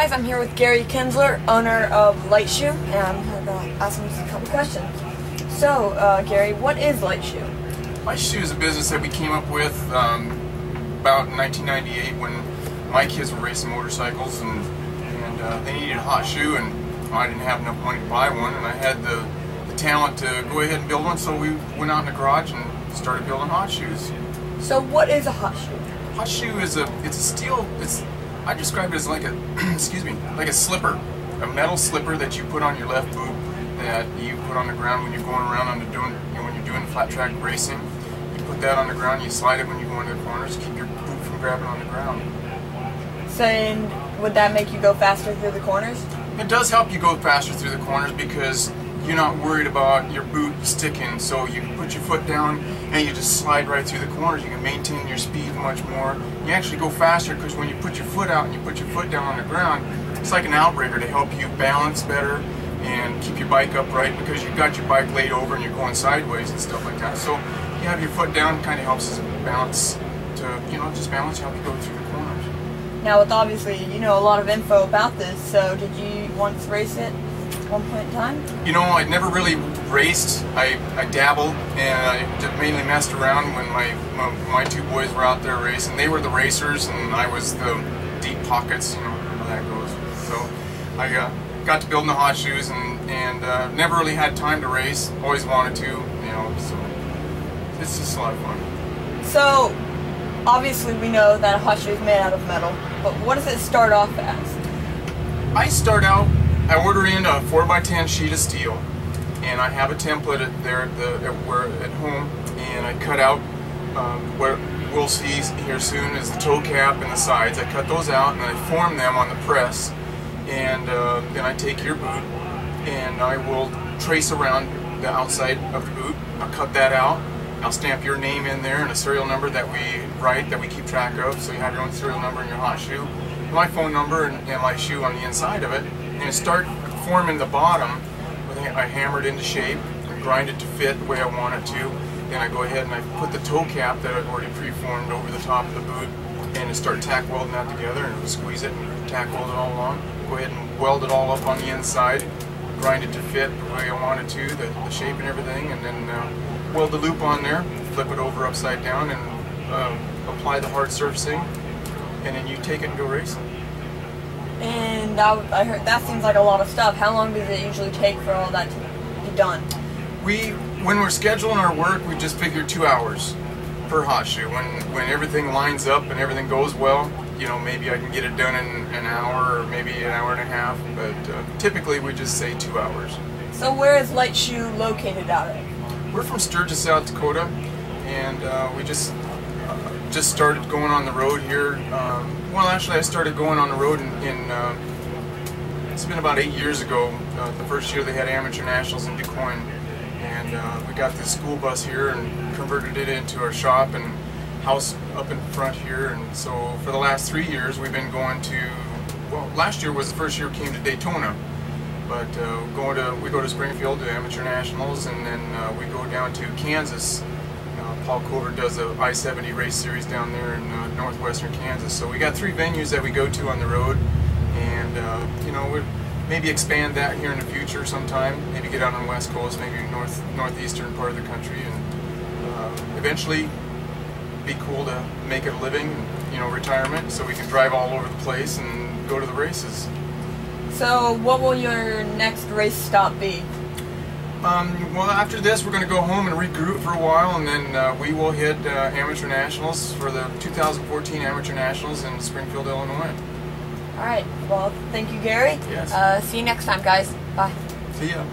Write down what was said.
guys, I'm here with Gary Kinzler, owner of LightShoe, and I'm going to ask him a couple questions. So, Gary, what is LightShoe? LightShoe is a business that we came up with about 1998 when my kids were racing motorcycles, and they needed a hot shoe, and I didn't have enough money to buy one, and I had the talent to go ahead and build one, so we went out in the garage and started building hot shoes. So, what is a hot shoe? Hot shoe is it's a steel. I describe it as like a like a slipper, a metal slipper that you put on your left boot that you put on the ground when you're going around when you're doing flat track racing. You put that on the ground, you slide it when you go into the corners, keep your boot from grabbing on the ground. So, and would that make you go faster through the corners? It does help you go faster through the corners because you're not worried about your boot sticking, so you can put your foot down and you just slide right through the corners. You can maintain your speed much more. You actually go faster because when you put your foot out and you put your foot down on the ground, it's like an outrigger to help you balance better and keep your bike upright because you've got your bike laid over and you're going sideways and stuff like that. So you have your foot down, kind of helps us balance to, just balance, help you go through the corners. Now, with obviously, a lot of info about this, so did you once race it at one point in time? I'd never really raced. I dabbled, and I just mainly messed around when my two boys were out there racing. They were the racers, and I was the deep pockets, how that goes. So I got to building the hot shoes, and never really had time to race. Always wanted to, so it's just a lot of fun. So, obviously we know that a hot shoe is made out of metal, but what does it start off as? I order in a 4x10 sheet of steel, and I have a template there at home, and I cut out what we'll see here soon is the toe cap and the sides. I cut those out and I form them on the press, and then I take your boot and I will trace around the outside of the boot. I'll cut that out. I'll stamp your name in there and a serial number that we keep track of, so you have your own serial number in your hot shoe, my phone number and my shoe on the inside of it, and start forming the bottom. I hammer it into shape and grind it to fit the way I want it to. Then I go ahead and I put the toe cap that I've already pre-formed over the top of the boot and start tack welding that together, and squeeze it and tack weld it all along. Go ahead and weld it all up on the inside, grind it to fit the way I want it to, the shape and everything, and then weld the loop on there, flip it over upside down, and apply the hard surfacing, and then you take it and go racing. And I heard that seems like a lot of stuff. How long does it usually take for all that to be done? When we're scheduling our work, we just figure 2 hours per hot shoe. When everything lines up and everything goes well, maybe I can get it done in an hour or maybe an hour and a half, but typically we just say 2 hours. So where is LightShoe located out of? We're from Sturgis, South Dakota, and we just started going on the road here. Well, actually, I started going on the road it's been about 8 years ago. The first year they had amateur nationals in DuQuoin, and we got this school bus here and converted it into our shop and house up in front here. And so for the last 3 years, we've been going to. Well, last year was the first year we came to Daytona, but we go to Springfield to amateur nationals, and then we go down to Kansas. Paul Covert does a I-70 race series down there in northwestern Kansas. So we got 3 venues that we go to on the road, and we'll maybe expand that here in the future sometime. Maybe get out on the West Coast, maybe northeastern part of the country, and eventually be cool to make it a living, retirement, so we can drive all over the place and go to the races. So what will your next race stop be? Well, after this, we're going to go home and regroup for a while, and then we will hit Amateur Nationals for the 2014 Amateur Nationals in Springfield, Illinois. All right. Well, thank you, Gary. Yes. See you next time, guys. Bye. See ya.